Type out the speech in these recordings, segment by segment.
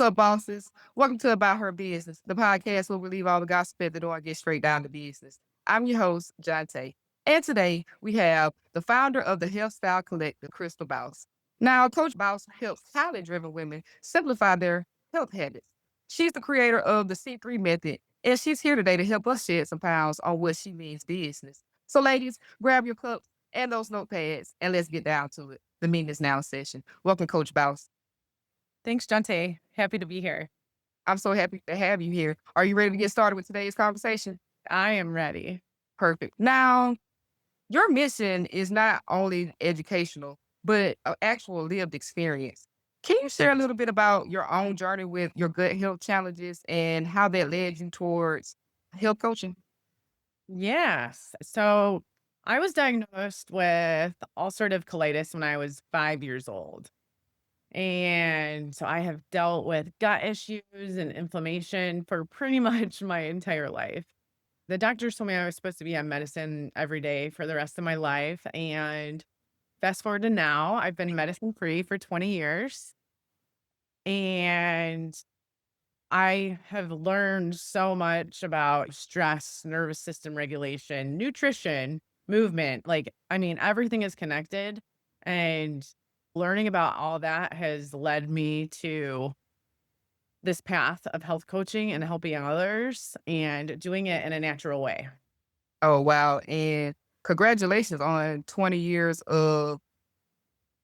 What's up, bosses? Welcome to About Her Business, the podcast where we leave all the gossip at the door and get straight down to business. I'm your host, Jonte. And today we have the founder of the HealthStyle Collective, Crystal Baus. Now, Coach Baus helps talent driven women simplify their health habits. She's the creator of the C3 method, and she's here today to help us shed some pounds on what she means business. So, ladies, grab your cups and those notepads, and let's get down to it. The meeting is now in session. Welcome, Coach Baus. Thanks, Jante. Happy to be here. I'm so happy to have you here. Are you ready to get started with today's conversation? I am ready. Perfect. Now, your mission is not only educational, but an actual lived experience. Can you share a little bit about your own journey with your gut health challenges and how that led you towards health coaching? Yes. So I was diagnosed with ulcerative colitis when I was 5 years old. And so I have dealt with gut issues and inflammation for pretty much my entire life. The doctors told me I was supposed to be on medicine every day for the rest of my life. And fast forward to now, I've been medicine free for 20 years. And I have learned so much about stress, nervous system regulation, nutrition, movement. Everything is connected. And learning about all that has led me to this path of health coaching and helping others and doing it in a natural way. Oh, wow. And congratulations on 20 years of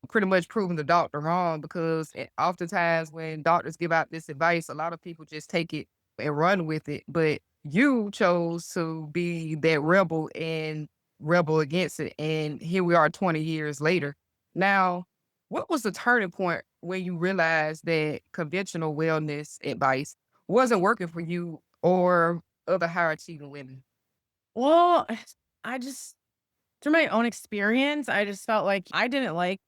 pretty much proving the doctor wrong because oftentimes when doctors give out this advice, a lot of people just take it and run with it. But you chose to be that rebel and rebel against it. And here we are 20 years later. Now, what was the turning point when you realized that conventional wellness advice wasn't working for you or other higher achieving women? Well, I just, through my own experience, I just felt like I didn't like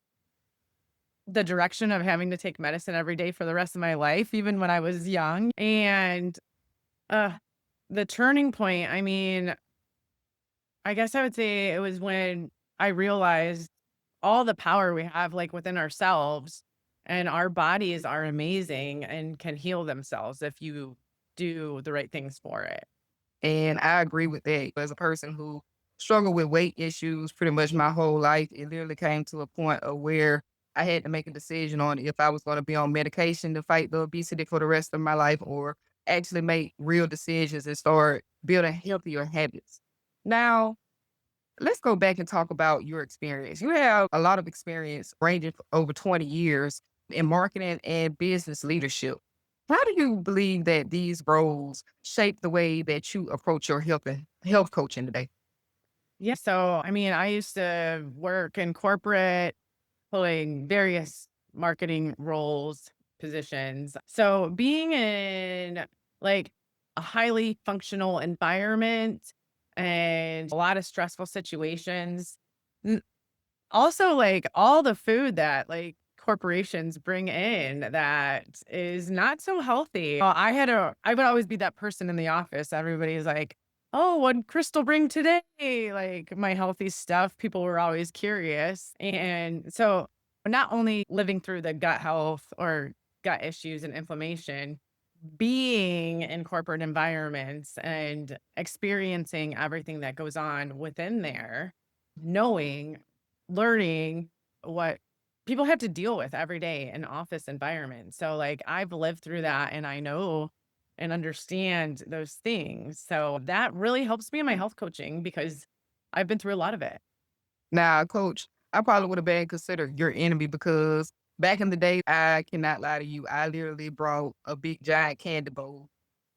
the direction of having to take medicine every day for the rest of my life, even when I was young. And uh, the turning point, I guess I would say it was when I realized all the power we have like within ourselves, and our bodies are amazing and can heal themselves if you do the right things for it. And I agree with that. As a person who struggled with weight issues pretty much my whole life, it literally came to a point of where I had to make a decision on if I was going to be on medication to fight the obesity for the rest of my life or actually make real decisions and start building healthier habits. Now, let's go back and talk about your experience. You have a lot of experience ranging for over 20 years in marketing and business leadership. How do you believe that these roles shape the way that you approach your health coaching today? Yeah. So, I used to work in corporate, pulling various marketing roles, positions. So, being in like a highly functional environment and a lot of stressful situations. Also, like, all the food that, like, corporations bring in that is not so healthy. I would always be that person in the office. Everybody's like, "Oh, what'd Crystal bring today?" Like, my healthy stuff. People were always curious. And so, not only living through the gut health or gut issues and inflammation, being in corporate environments and experiencing everything that goes on within there, knowing, learning what people have to deal with every day in office environments. So, like, I've lived through that and I know and understand those things. So, that really helps me in my health coaching because I've been through a lot of it. Now, coach, I probably would have been considered your enemy because back in the day, I cannot lie to you. I literally brought a big giant candy bowl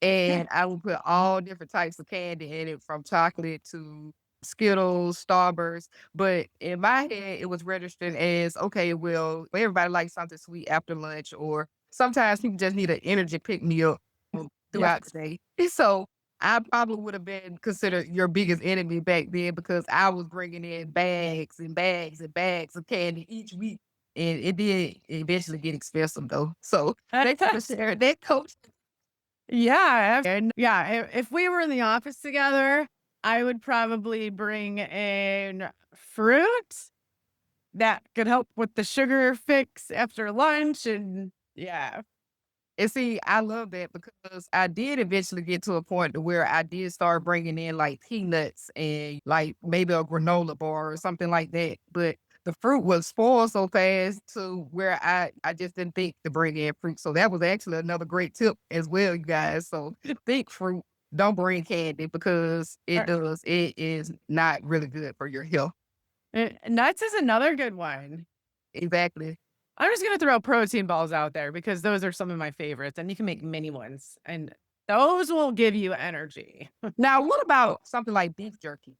and I would put all different types of candy in it from chocolate to Skittles, Starburst. But in my head, it was registered as okay, well, everybody likes something sweet after lunch, or sometimes people just need an energy pick me up Yes. throughout the day. So I probably would have been considered your biggest enemy back then because I was bringing in bags and bags and bags of candy each week. And it did eventually get expensive though. So thank you for sharing that, coach. Yeah, and yeah, if we were in the office together, I would probably bring in fruit that could help with the sugar fix after lunch, and yeah. And see, I love that because I did eventually get to a point to where I did start bringing in like peanuts and like maybe a granola bar or something like that. But the fruit was spoiled so fast to where I just didn't think to bring in fruit. So that was actually another great tip as well, you guys. So think fruit, don't bring candy because it is not really good for your health. Nuts is another good one. Exactly. I'm just gonna throw protein balls out there because those are some of my favorites, and you can make mini ones, and those will give you energy. Now, what about something like beef jerky?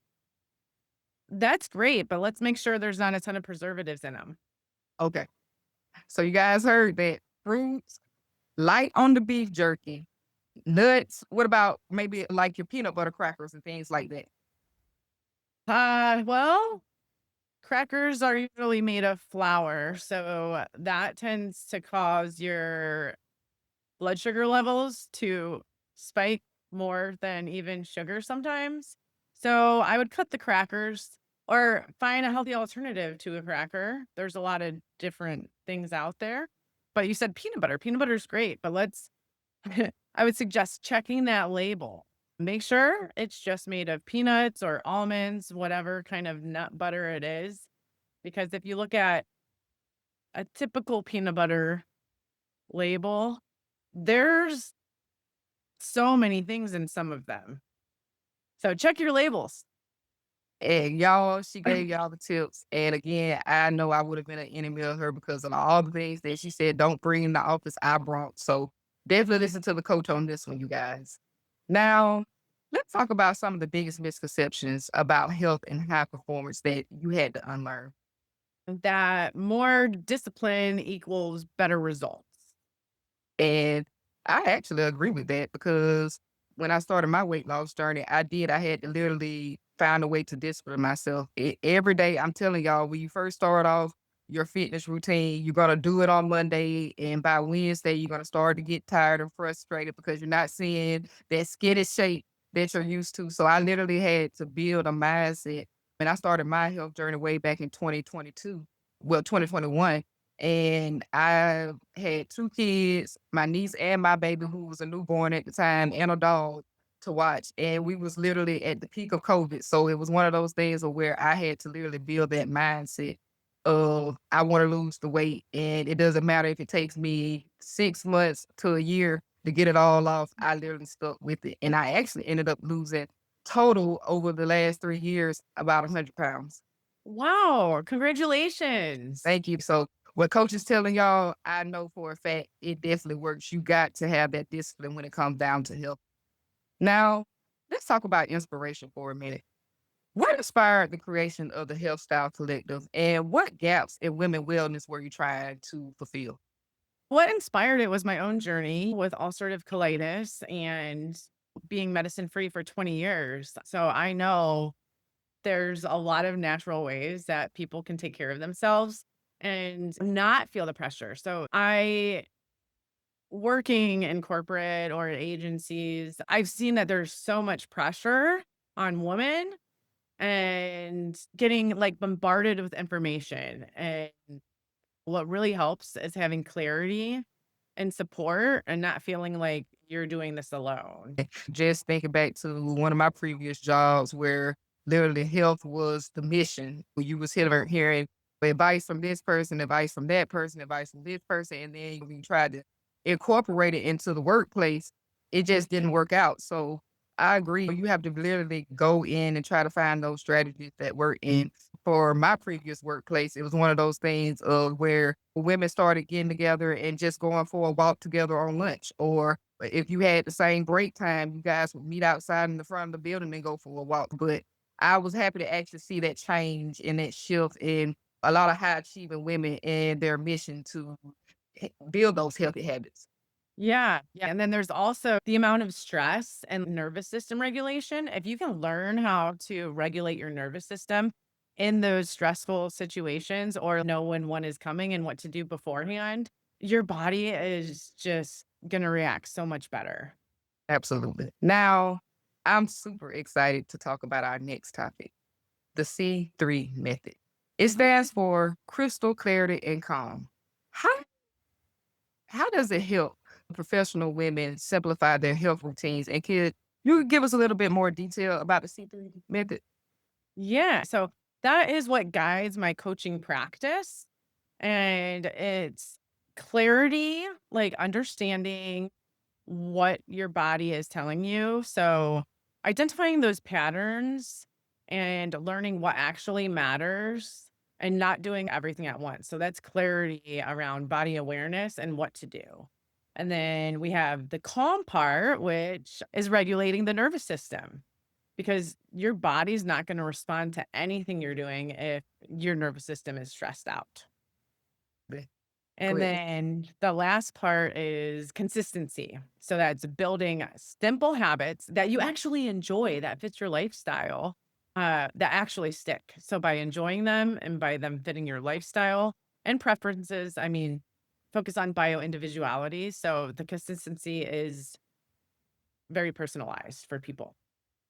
That's great, but let's make sure there's not a ton of preservatives in them. Okay. So you guys heard that fruits, light on the beef jerky, nuts. What about maybe like your peanut butter crackers and things like that? Well, crackers are usually made of flour, so that tends to cause your blood sugar levels to spike more than even sugar sometimes. So I would cut the crackers or find a healthy alternative to a cracker. There's a lot of different things out there. But you said peanut butter. Peanut butter is great, but let's I would suggest checking that label. Make sure it's just made of peanuts or almonds, whatever kind of nut butter it is. Because if you look at a typical peanut butter label, there's so many things in some of them. So check your labels. And y'all, she gave y'all the tips. And again, I know I would have been an enemy of her because of all the things that she said, don't bring in the office I brought. So definitely listen to the coach on this one, you guys. Now, let's talk about some of the biggest misconceptions about health and high performance that you had to unlearn. That more discipline equals better results. And I actually agree with that because when I started my weight loss journey, I had to literally find a way to discipline myself. Every day, I'm telling y'all, when you first start off your fitness routine, you're going to do it on Monday. And by Wednesday, you're going to start to get tired and frustrated because you're not seeing that skinny shape that you're used to. So I literally had to build a mindset. When I started my health journey way back in 2022, well, 2021, and I had 2 kids, my niece and my baby who was a newborn at the time, and a dog to watch, and we was literally at the peak of COVID, so it was one of those days of where I had to literally build that mindset of, "I wanna lose the weight, and it doesn't matter if it takes me 6 months to a year to get it all off." I literally stuck with it, and I actually ended up losing total over the last 3 years about 100 pounds. Wow, congratulations. Thank you. So what coach is telling y'all, I know for a fact it definitely works. You got to have that discipline when it comes down to health. Now, let's talk about inspiration for a minute. What inspired the creation of the HealthStyle Collective and what gaps in women wellness were you trying to fulfill? What inspired it was my own journey with ulcerative colitis and being medicine free for 20 years. So I know there's a lot of natural ways that people can take care of themselves and not feel the pressure. So I working in corporate or agencies, I've seen that there's so much pressure on women and getting like bombarded with information. And what really helps is having clarity and support and not feeling like you're doing this alone. Just thinking back to one of my previous jobs where literally health was the mission, where you was hearing advice from this person, advice from that person, advice from this person, and then when you tried to incorporate it into the workplace, it just didn't work out. So I agree. You have to literally go in and try to find those strategies that work. And for my previous workplace, it was one of those things of where women started getting together and just going for a walk together on lunch, or if you had the same break time, you guys would meet outside in the front of the building and go for a walk. But I was happy to actually see that change and that shift in a lot of high achieving women and their mission to build those healthy habits. Yeah, yeah, and then there's also the amount of stress and nervous system regulation. If you can learn how to regulate your nervous system in those stressful situations or know when one is coming and what to do beforehand, your body is just gonna react so much better. Absolutely. Now, I'm super excited to talk about our next topic, the C3 method. It stands for crystal clarity and calm. How, how does it help professional women simplify their health routines. And could you give us a little bit more detail about the C3 method? Yeah. So that is what guides my coaching practice. And it's clarity, like understanding what your body is telling you. So identifying those patterns and learning what actually matters and not doing everything at once. So that's clarity around body awareness and what to do. And then we have the calm part, which is regulating the nervous system because your body's not going to respond to anything you're doing if your nervous system is stressed out. And Great. then the last part is consistency. So that's building simple habits that you actually enjoy that fits your lifestyle, that actually stick. So by enjoying them and by them fitting your lifestyle and preferences, I mean, focus on bio individuality. So the consistency is very personalized for people.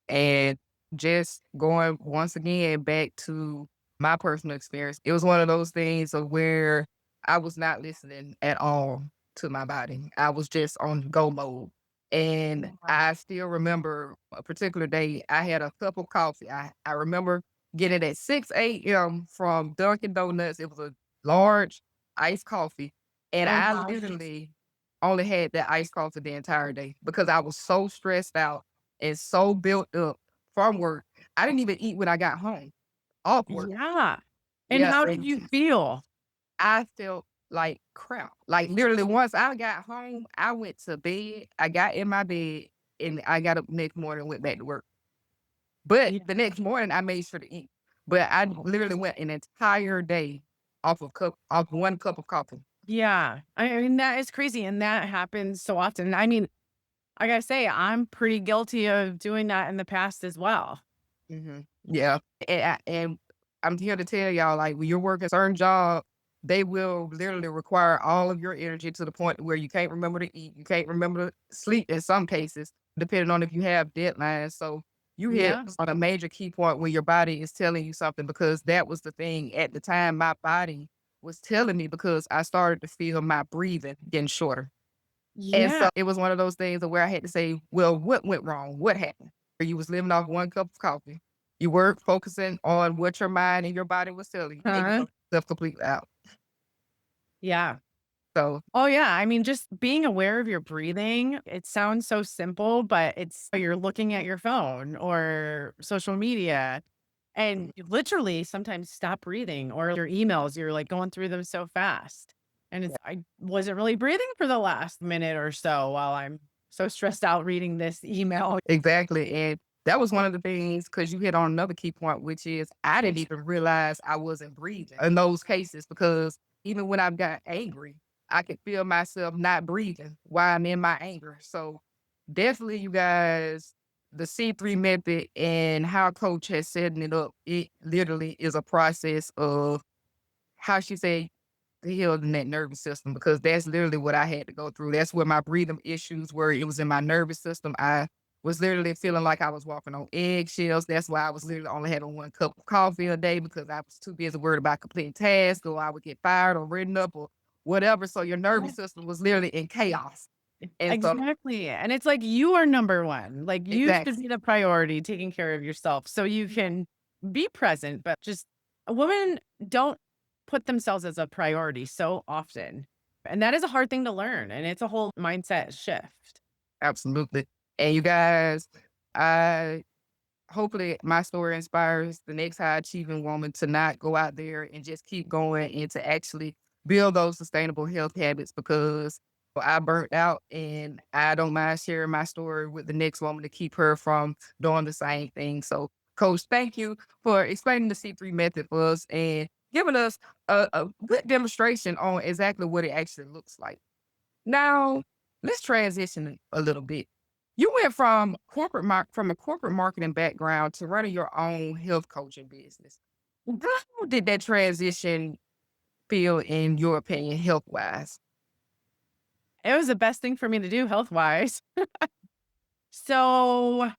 And just going once again back to my personal experience, it was one of those things of where I was not listening at all to my body. I was just on go mode. And Wow. I still remember a particular day I had a cup of coffee. I remember getting it at 6 a.m. from Dunkin' Donuts. It was a large iced coffee. And Oh I gosh. literally only had that iced coffee the entire day because I was so stressed out and so built up from work. I didn't even eat when I got home off work. Yeah. And Yeah, how did and you feel? I felt like crap. Like literally once I got home, I went to bed, I got in my bed, and I got up next morning and went back to work. But Yeah. the next morning I made sure to eat. But I literally went an entire day off 1 cup of coffee. Yeah. I mean, that is crazy. And that happens so often. I mean, I gotta say, I'm pretty guilty of doing that in the past as well. Yeah, and I'm here to tell y'all, like, when you're working a certain job, they will literally require all of your energy to the point where you can't remember to eat, you can't remember to sleep in some cases, depending on if you have deadlines. So you hit Yeah. on a major key point where your body is telling you something because that was the thing at the time my body was telling me because I started to feel my breathing getting shorter. And so Yeah. it was one of those things where I had to say, "Well, what went wrong? What happened?" You was living off 1 cup of coffee. You weren't focusing on what your mind and your body was telling you, and you Huh? took yourself completely out. Yeah. So Oh, yeah. I mean, just being aware of your breathing, it sounds so simple, but it's you're looking at your phone or social media and you literally sometimes stop breathing or your emails, you're like going through them so fast. And yeah, it's, I wasn't really breathing for the last minute or so while I'm so stressed out reading this email. exactly, and that was one of the things because you hit on another key point, which is I didn't even realize I wasn't breathing in those cases because even when I got angry, I could feel myself not breathing while I'm in my anger. So definitely, you guys, the C3 method and how coach has setting it up, it literally is a process of how she said healing that nervous system because that's literally what I had to go through. That's where my breathing issues were. It was in my nervous system. I was literally feeling like I was walking on eggshells. That's why I was literally only having 1 cup of coffee a day because I was too busy worried about completing tasks or I would get fired or written up or whatever. So your nervous system was literally in chaos. And so Exactly, and it's like you are number 1, like, you should exactly. be the priority taking care of yourself so you can be present, but just women don't put themselves as a priority so often, and that is a hard thing to learn, and it's a whole mindset shift. Absolutely. And you guys, I hopefully my story inspires the next high achieving woman to not go out there and just keep going and to actually build those sustainable health habits because I burnt out and I don't mind sharing my story with the next woman to keep her from doing the same thing. So, Coach, thank you for explaining the C3 method for us and giving us a good demonstration on exactly what it actually looks like. Now, let's transition a little bit. You went from from a corporate marketing background to running your own health coaching business. How did that transition feel in your opinion, health wise? It was the best thing for me to do health-wise. So,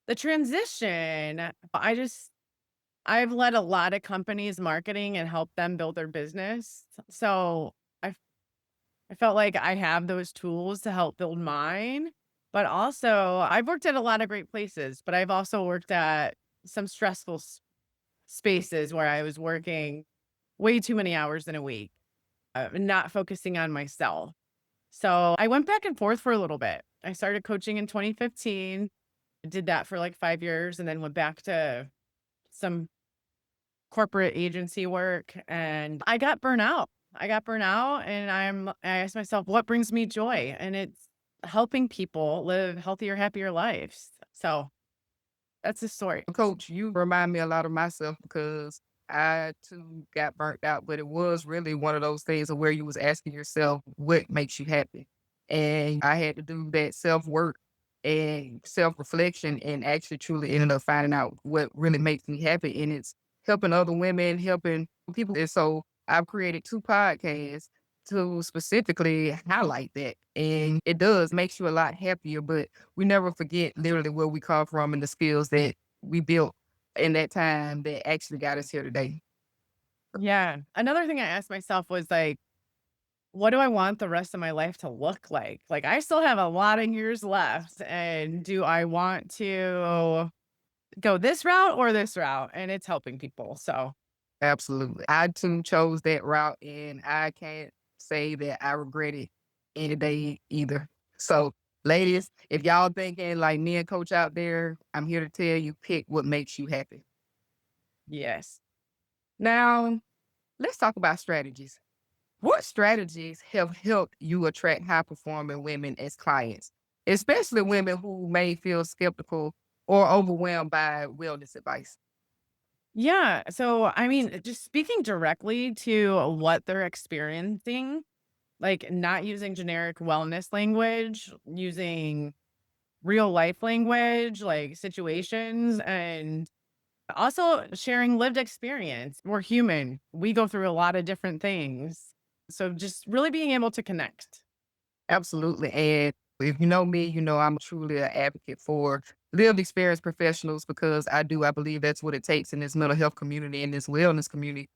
the transition, I've led a lot of companies marketing and helped them build their business, so I felt like I have those tools to help build mine, but also I've worked at a lot of great places, but I've also worked at some stressful spaces where I was working way too many hours in a week, not focusing on myself. So I went back and forth for a little bit. I started coaching in 2015, did that for like 5 years, and then went back to some corporate agency work and I got burnout. I got burnout and I asked myself, what brings me joy? And it's helping people live healthier, happier lives. So that's the story. Coach, you remind me a lot of myself because I too got burnt out, but it was really one of those things of where you was asking yourself what makes you happy. And I had to do that self-work and self-reflection and actually truly ended up finding out what really makes me happy. And it's helping other women, helping people. And so I've created 2 podcasts to specifically highlight that. And it does makes you a lot happier, but we never forget literally where we come from and the skills that we built in that time that actually got us here today. Yeah. Another thing I asked myself was like, what do I want the rest of my life to look like? Like, I still have a lot of years left. And do I want to go this route or this route? And it's helping people. So, Absolutely. I too chose that route and I can't say that I regret it any day either. So, ladies, if y'all thinking like me and coach out there, I'm here to tell you pick what makes you happy. yes. Now, let's talk about strategies. What strategies have helped you attract high performing women as clients, especially women who may feel skeptical or overwhelmed by wellness advice? Yeah. So, I mean, just speaking directly to what they're experiencing, like not using generic wellness language, using real life language, like situations, and also sharing lived experience. We're human, we go through a lot of different things. So, just really being able to connect. Absolutely. And if you know me, you know I'm truly an advocate for lived experience professionals because I believe that's what it takes in this mental health community and this wellness community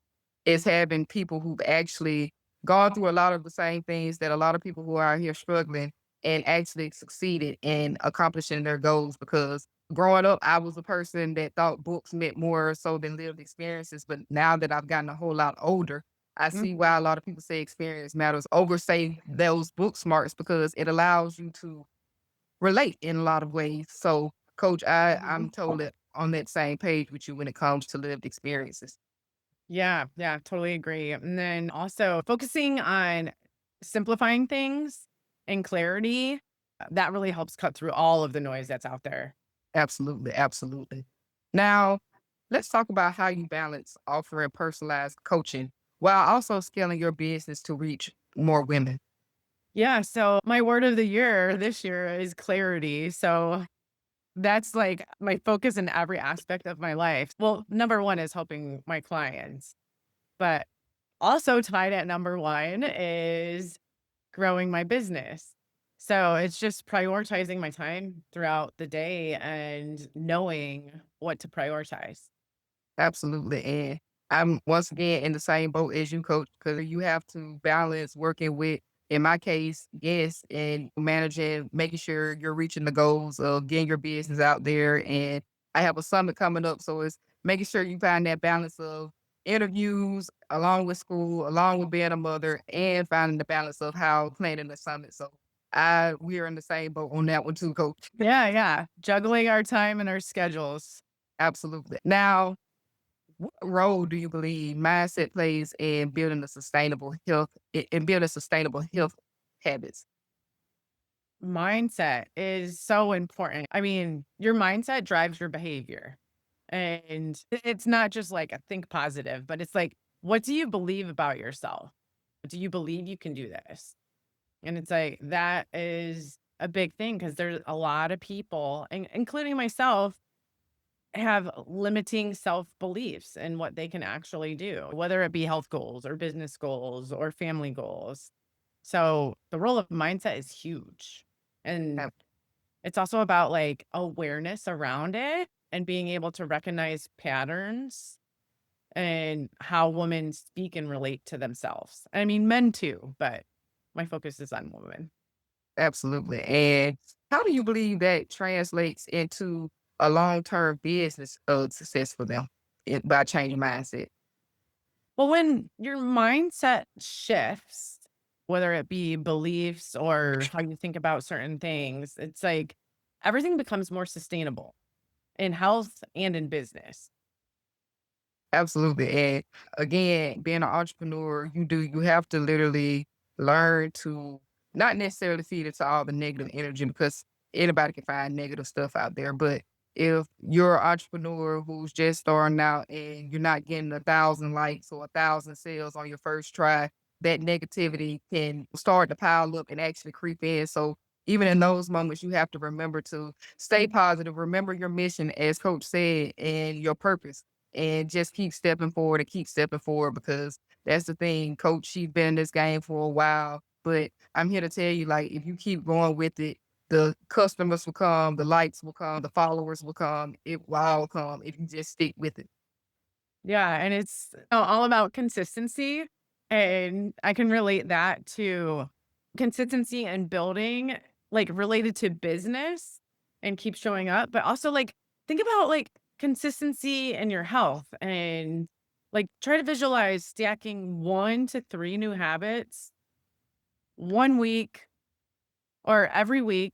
is having people who've actually gone through a lot of the same things that a lot of people who are out here struggling and actually succeeded in accomplishing their goals. Because growing up, I was a person that thought books meant more so than lived experiences. But now that I've gotten a whole lot older, I see Mhm. why a lot of people say experience matters over, say, those book smarts because it allows you to relate in a lot of ways. So, coach, I'm Mhm. totally on that same page with you when it comes to lived experiences. Yeah, yeah, totally agree. And then also focusing on simplifying things and clarity, that really helps cut through all of the noise that's out there. Absolutely, absolutely. Now, let's talk about how you balance offering personalized coaching while also scaling your business to reach more women. Yeah, so my word of the year this year is clarity. So that's like my focus in every aspect of my life. Well, number one is helping my clients, but also tied at number one is growing my business. So it's just prioritizing my time throughout the day and knowing what to prioritize. Absolutely. And I'm once again in the same boat as you, coach, because you have to balance working with, in my case, yes, and managing, making sure you're reaching the goals of getting your business out there. And I have a summit coming up. So it's making sure you find that balance of interviews along with school, along with being a mother, and finding the balance of how planning the summit. So we're in the same boat on that one too, coach. Yeah, yeah. Juggling our time and our schedules. Absolutely. Now, what role do you believe mindset plays in building a sustainable health in building sustainable health habits? Mindset is so important. I mean, your mindset drives your behavior. And it's not just like a think positive, but it's like, what do you believe about yourself? Do you believe you can do this? And it's like, that is a big thing because there's a lot of people, including myself, have limiting self beliefs in what they can actually do, whether it be health goals or business goals or family goals. So the role of mindset is huge. And Ab- it's also about like awareness around it and being able to recognize patterns and how women speak and relate to themselves. I mean, men too, but my focus is on women. Absolutely. And how do you believe that translates into a long-term business of success for them by changing mindset? Well, when your mindset shifts, whether it be beliefs or how you think about certain things, it's like everything becomes more sustainable in health and in business. Absolutely. And again, being an entrepreneur, you have to literally learn to not necessarily feed into all the negative energy because anybody can find negative stuff out there. But if you're an entrepreneur who's just starting out and you're not getting 1,000 likes or 1,000 sales on your first try, that negativity can start to pile up and actually creep in. So even in those moments, you have to remember to stay positive, remember your mission, as Coach said, and your purpose and just keep stepping forward and keep stepping forward because that's the thing. Coach, she's been in this game for a while, but I'm here to tell you, like, if you keep going with it, the customers will come, the likes will come, the followers will come, it will all come if you just stick with it. Yeah, and it's all about consistency, and I can relate that to consistency and building, like, related to business and keep showing up, but also, like, think about, like, consistency in your health and, like, try to visualize stacking 1 to 3 new habits 1 week or every week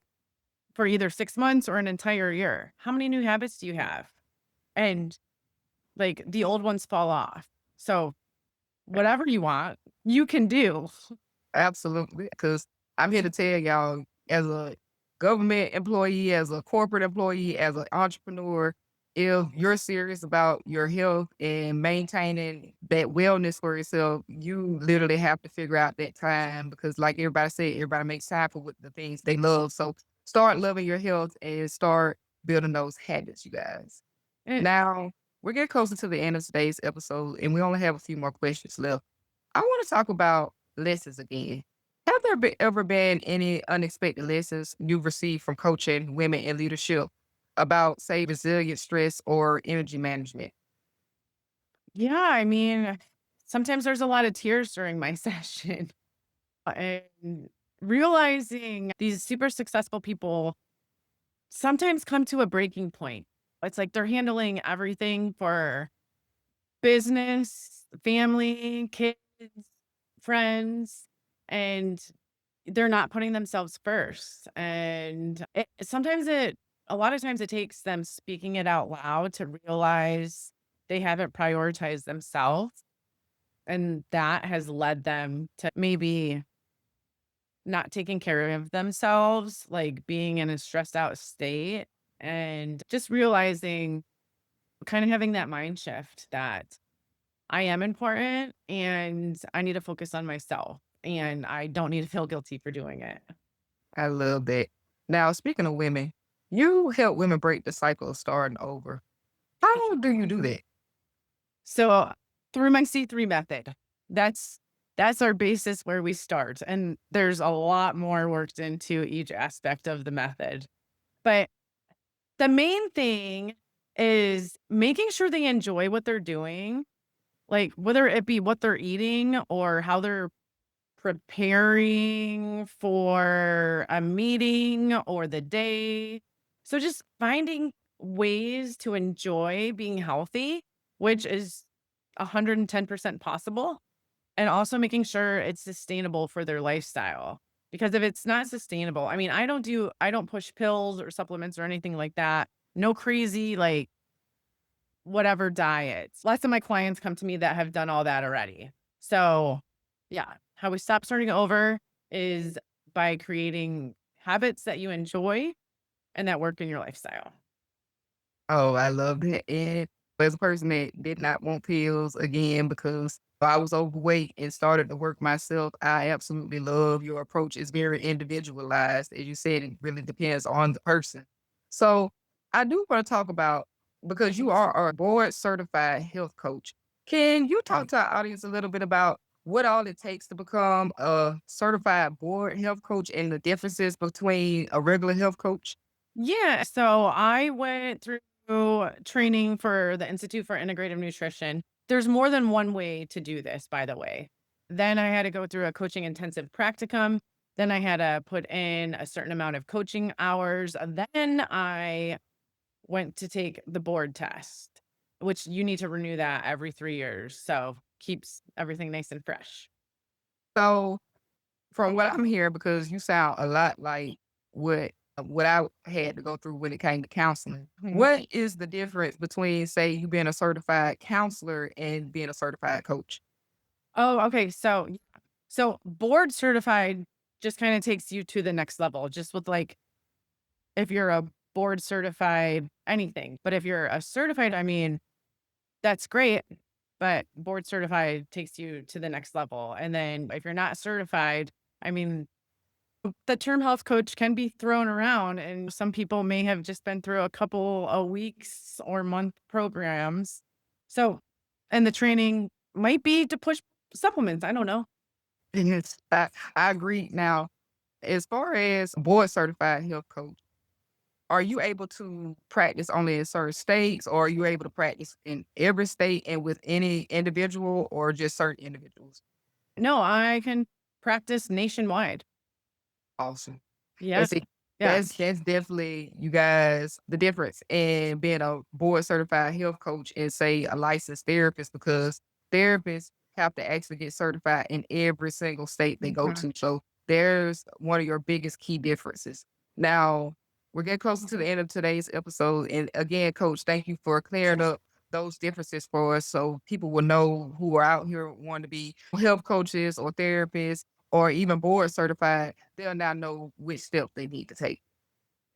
for either 6 months or an entire year. How many new habits do you have? And, like, the old ones fall off. So whatever you want, you can do. Absolutely, because I'm here to tell y'all, as a government employee, as a corporate employee, as an entrepreneur, if you're serious about your health and maintaining that wellness for yourself, you literally have to figure out that time because, like everybody said, everybody makes time for what the things they love. So start loving your health and start building those habits, you guys. And Now, we're getting closer to the end of today's episode, and we only have a few more questions left. I want to talk about lessons again. Have there ever been any unexpected lessons you've received from coaching women in leadership about, say, resilience, stress, or energy management? yeah, I mean, sometimes there's a lot of tears during my session. And realizing these super successful people sometimes come to a breaking point. It's like they're handling everything for business, family, kids, friends, and they're not putting themselves first. And a lot of times it takes them speaking it out loud to realize they haven't prioritized themselves. And that has led them to maybe not taking care of themselves, like being in a stressed out state and just realizing, kind of having that mind shift that I am important and I need to focus on myself and I don't need to feel guilty for doing it. I love that. Now, speaking of women, you help women break the cycle of starting over. How do you do that? So through my C3 method, that's that's our basis where we start. And there's a lot more worked into each aspect of the method. But the main thing is making sure they enjoy what they're doing, like whether it be what they're eating or how they're preparing for a meeting or the day. So just finding ways to enjoy being healthy, which is 110% possible, and also making sure it's sustainable for their lifestyle. Because if it's not sustainable, I mean, I don't push pills or supplements or anything like that. No crazy like whatever diets. Lots of my clients come to me that have done all that already. So, yeah, how we stop starting over is by creating habits that you enjoy and that work in your lifestyle. Oh, I love that. And as a person that did not want pills again because I was overweight and started to work myself, I absolutely love your approach. It's very individualized. As you said, it really depends on the person. So I do want to talk about because you are a board certified health coach. Can you talk to our audience a little bit about what all it takes to become a certified board health coach and the differences between a regular health coach? Yeah. So I went through training for the Institute for Integrative Nutrition. There's more than one way to do this, by the way. Then I had to go through a coaching intensive practicum. Then I had to put in a certain amount of coaching hours. And then I went to take the board test, which you need to renew that every 3 years. So keeps everything nice and fresh. So from what I'm hearing, because you sound a lot like what I had to go through when it came to counseling. Mhm. What is the difference between, say, you being a certified counselor and being a certified coach? Oh, okay. So board certified just kind of takes you to the next level, just with like if you're a board certified anything. But if you're a certified, I mean, that's great, but board certified takes you to the next level. And then if you're not certified, I mean, the term health coach can be thrown around, and some people may have just been through a couple of weeks or month programs. So, and the training might be to push supplements. I don't know. And I agree. Now, as far as board certified health coach, are you able to practice only in certain states, or are you able to practice in every state and with any individual or just certain individuals? No, I can practice nationwide. Awesome. And Yeah. see, Yeah. that's definitely you guys the difference in being a board certified health coach and say a licensed therapist because therapists have to actually get certified in every single state they go Mhm. to. So there's one of your biggest key differences. Now we're getting closer to the end of today's episode. And again, coach, thank you for clearing up those differences for us so people will know who are out here wanting to be health coaches or therapists or even board certified, they'll now know which steps they need to take.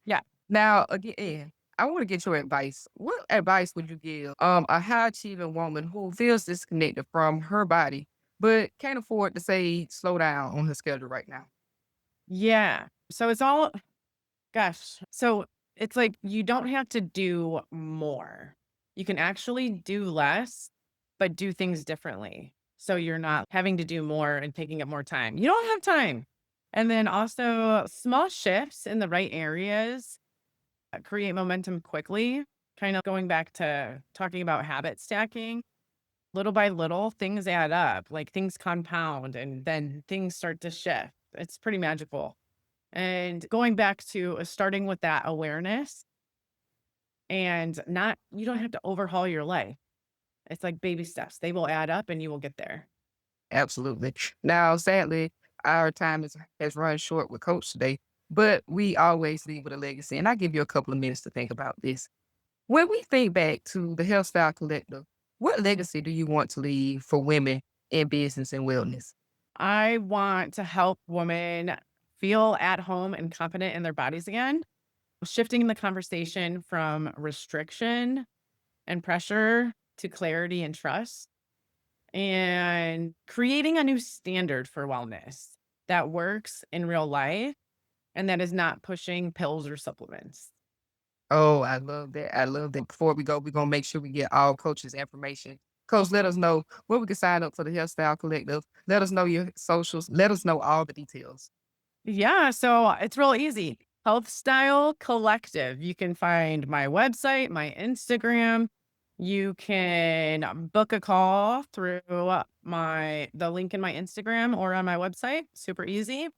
Yeah. Now, again, I want to get your advice. What advice would you give a high achieving woman who feels disconnected from her body, but can't afford to say slow down on her schedule right now? Yeah. So it's all Gosh. So it's like you don't have to do more. You can actually do less, but do things differently. So you're not having to do more and taking up more time. You don't have time. And then also small shifts in the right areas create momentum quickly. Kind of going back to talking about habit stacking, little by little, things add up, like things compound and then things start to shift. It's pretty magical. And going back to starting with that awareness and not you don't have to overhaul your life. It's like baby steps. They will add up and you will get there. Absolutely. Now, sadly, our time has run short with Coach today, but we always leave with a legacy. And I give you a couple of minutes to think about this. When we think back to the HealthStyle Collective, what legacy do you want to leave for women in business and wellness? I want to help women feel at home and confident in their bodies again, shifting the conversation from restriction and pressure to clarity and trust, and creating a new standard for wellness that works in real life and that is not pushing pills or supplements. Oh, I love that. I love that. Before we go, we're gonna make sure we get all coaches' information. Coach, let us know where we can sign up for the HealthStyle Collective. Let us know your socials. Let us know all the details. Yeah, so it's real easy. HealthStyle Collective. You can find my website, my Instagram. You can book a call through my the link in my Instagram or on my website. Super easy.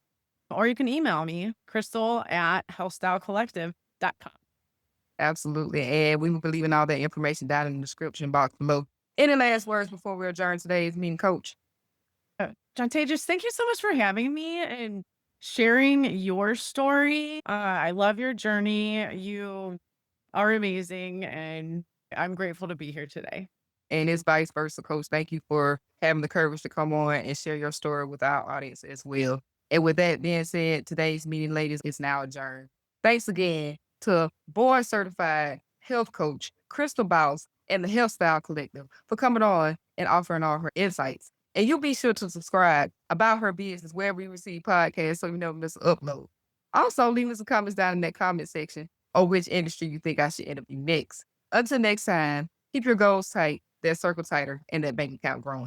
Or you can email me, Crystal at healthstylecollective.com. Absolutely. And we will be leaving all that information down in the description box below. Any last words before we adjourn today's meeting, Coach? Jontae, thank you so much for having me and sharing your story. I love your journey. You are amazing, and I'm grateful to be here today. And it's vice versa, Coach. Thank you for having the courage to come on and share your story with our audience as well. And with that being said, today's meeting, ladies, is now adjourned. Thanks again to board certified health coach Crystal Baus and the Health Style Collective for coming on and offering all her insights. And you'll be sure to subscribe about her business wherever you receive podcasts so you never miss an upload. Also, leave me some comments down in that comment section or which industry you think I should interview next. Until next time, keep your goals tight, that circle tighter, and that bank account growing.